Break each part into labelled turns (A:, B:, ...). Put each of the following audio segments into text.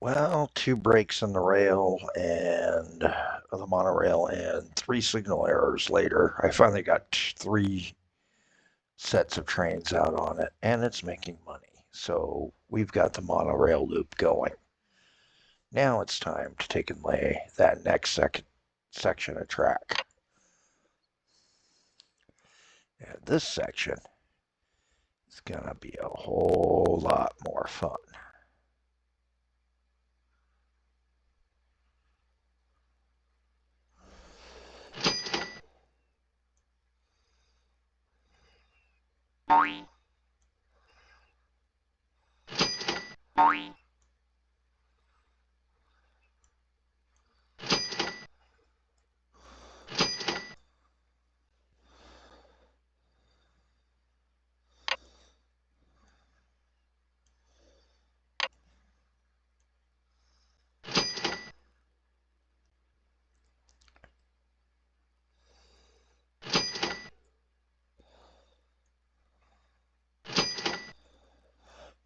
A: Well, 2 breaks in the rail and the monorail and 3 signal errors later, I finally got 3 sets of trains out on it, and it's making money. So we've got the monorail loop going. Now it's time to take and lay that next section of track. And this section is going to be a whole lot more fun.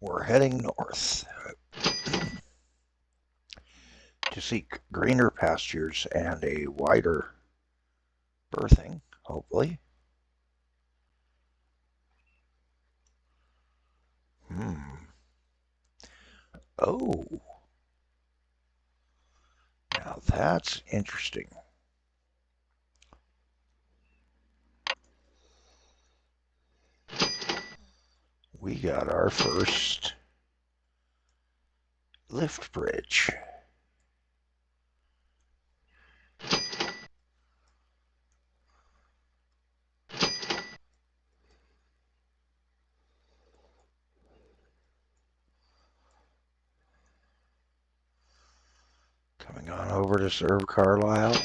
A: We're heading north to seek greener pastures and a wider berthing, hopefully. Oh, now that's interesting. We got our first lift bridge. Coming on over to serve Carlisle.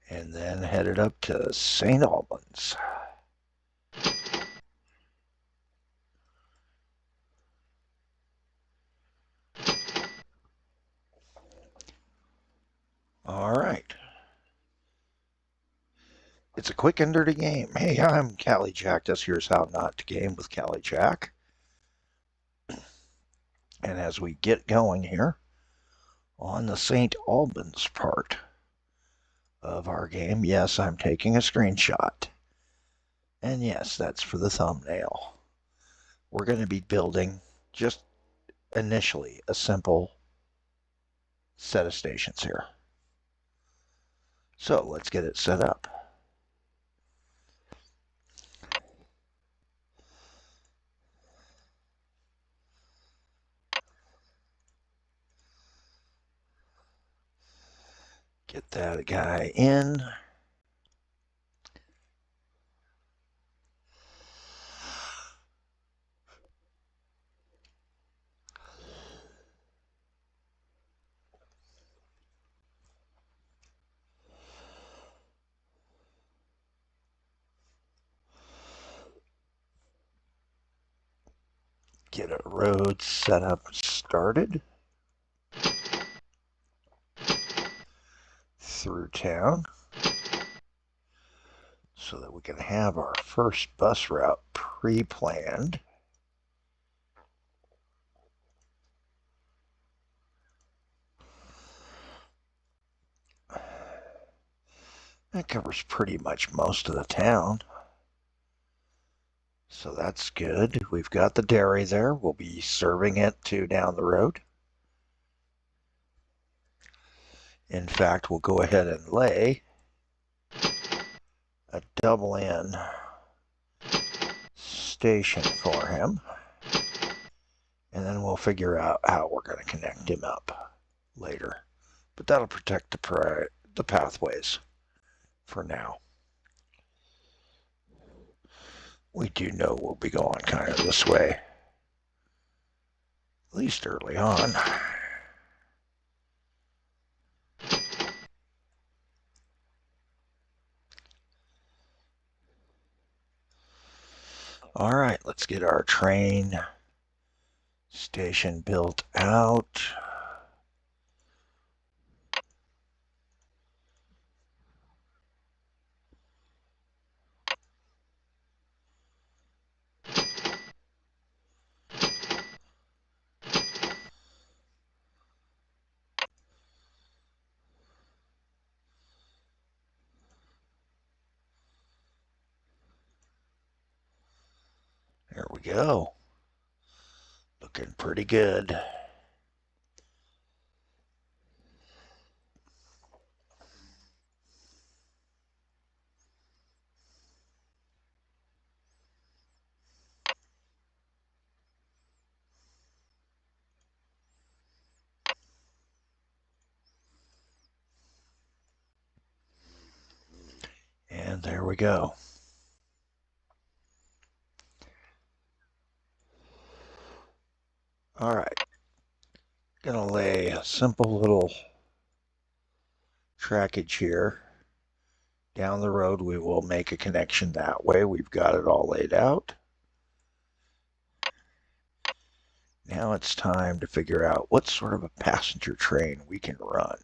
A: And then headed up to St. Albans. All right. It's a quick and dirty game. Hey, I'm Callie Jack. This here's how not to game with Callie Jack. And as we get going here on the St. Albans part of our game, yes, I'm taking a screenshot. And yes, that's for the thumbnail. We're going to be building just initially a simple set of stations here. So let's get it set up. Get that guy in. Get a road set up started through town so that we can have our first bus route pre-planned. That covers pretty much most of the town. So that's good. We've got the dairy there. We'll be serving it to down the road. In fact, we'll go ahead and lay a double in station for him. And then we'll figure out how we're going to connect him up later. But that'll protect the pathways for now. We do know we'll be going kind of this way, at least early on. All right, let's get our train station built out. There we go. Looking pretty good. And there we go. All right. Gonna lay a simple little trackage here. Down the road, we will make a connection that way. We've got it all laid out. Now it's time to figure out what sort of a passenger train we can run.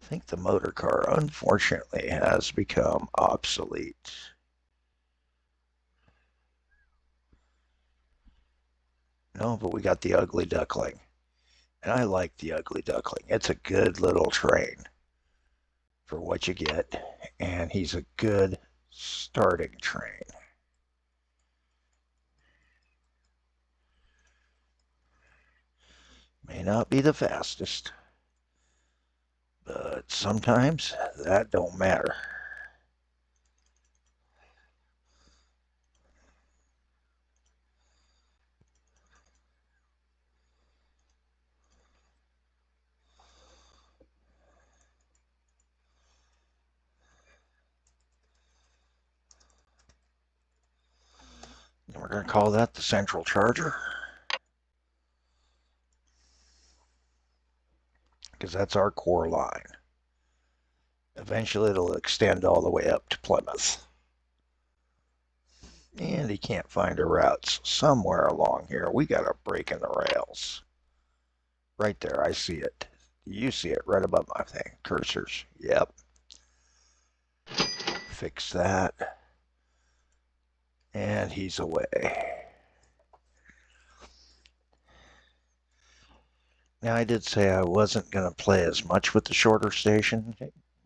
A: I think the motor car, unfortunately, has become obsolete. No, but we got the Ugly Duckling. And I like the Ugly Duckling. It's a good little train for what you get. And he's a good starting train. May not be the fastest, but sometimes that don't matter. And we're going to call that the central charger, because that's our core line. Eventually it'll extend all the way up to Plymouth. And he can't find a route somewhere along here. We got a break in the rails. Right there, I see it. You see it right above my thing. Cursors. Yep. Fix that. And he's away. Now, I did say I wasn't going to play as much with the shorter station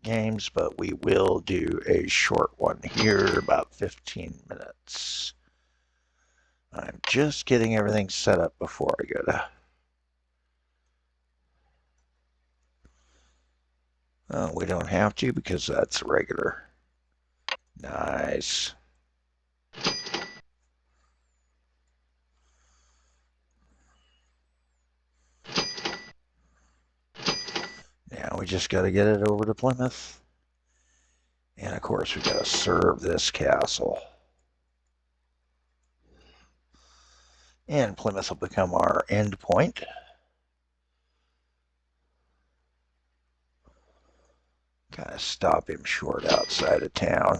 A: games, but we will do a short one here, about 15 minutes. I'm just getting everything set up before I go to... Oh, we don't have to because that's regular. Nice. Now we just got to get it over to Plymouth. And of course, we got to serve this castle. And Plymouth will become our end point. Kind of stop him short outside of town.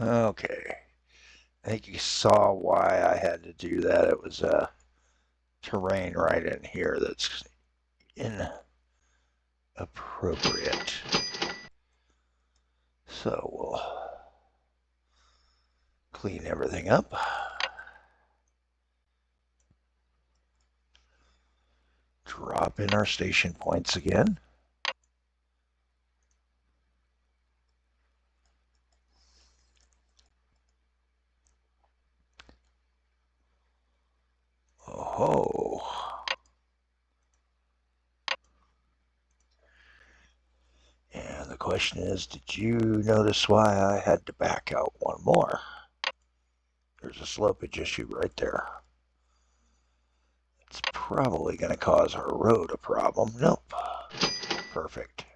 A: Okay. I think you saw why I had to do that. It was terrain right in here that's inappropriate. So we'll clean everything up. Drop in our station points again. Oh. And the question is, did you notice why I had to back out one more? There's a slopage issue right there. It's probably going to cause our road a problem. Nope. Perfect.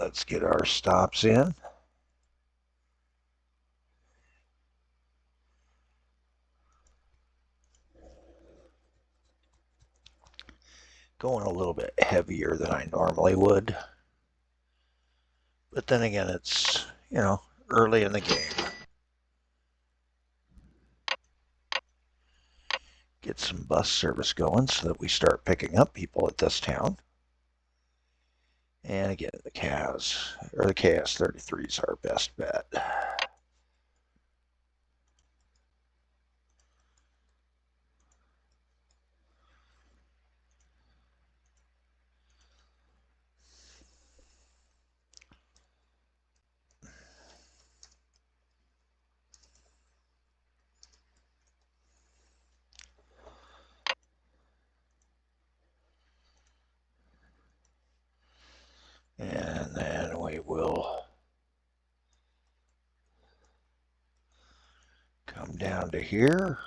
A: Let's get our stops in. Going a little bit heavier than I normally would. But then again, it's, early in the game. Get some bus service going so that we start picking up people at this town. And again, the KS-33 is our best bet. And then we will come down to here.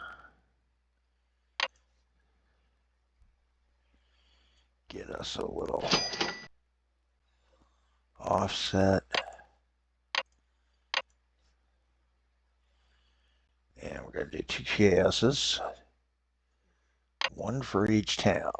A: Get us a little offset. And we're going to do 2 KSs, 1 for each town.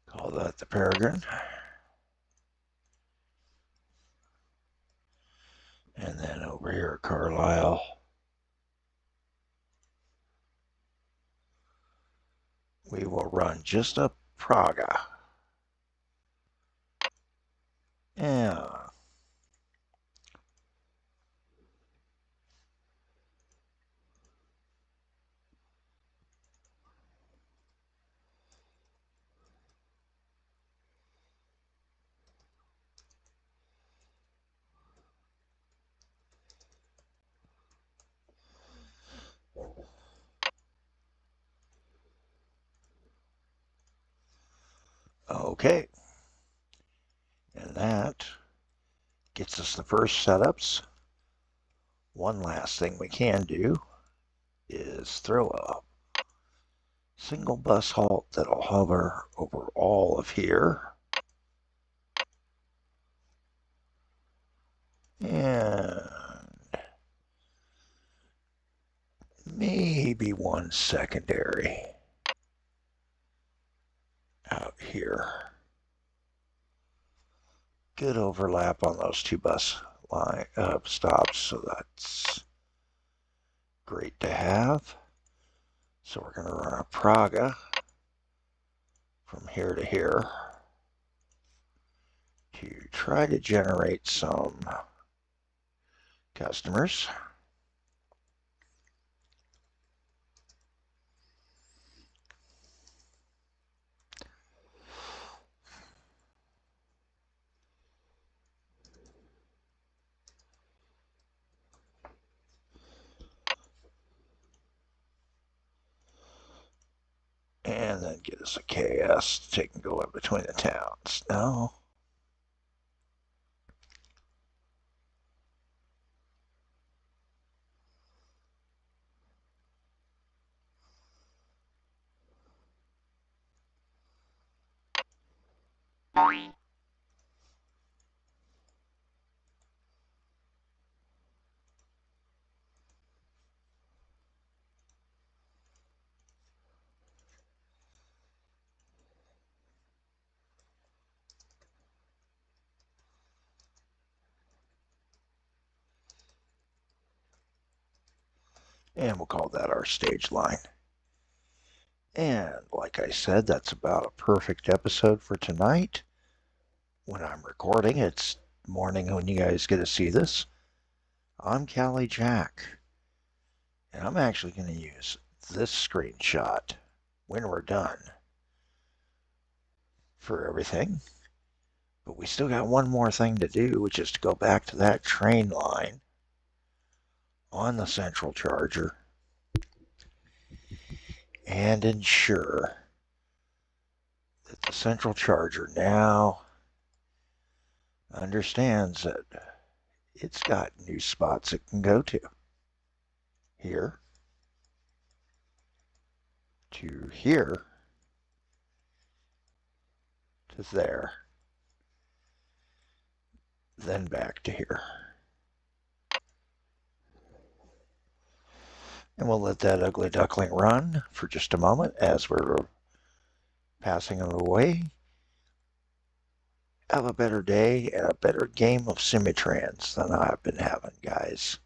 A: Call that the Peregrine. And then over here at Carlisle, we will run just a Praga. Yeah. Okay. And that gets us the first setups. One last thing we can do is throw a single bus halt that'll hover over all of here. And maybe one secondary out here. Good overlap on those 2 bus line stops, so that's great to have. So we're going to run a Praga from here to here to try to generate some customers. And then get us a KS to take and go in between the towns. No. And we'll call that our stage line. And like I said, that's about a perfect episode for tonight. When I'm recording, it's morning when you guys get to see this. I'm Callie Jack, and I'm actually going to use this screenshot when we're done for everything. But we still got one more thing to do, which is to go back to that train line on the central charger and ensure that the central charger now understands that it's got new spots it can go to. Here to here to there, then back to here. And we'll let that ugly duckling run for just a moment as we're passing it away. Have a better day and a better game of Simutrans than I've been having, guys.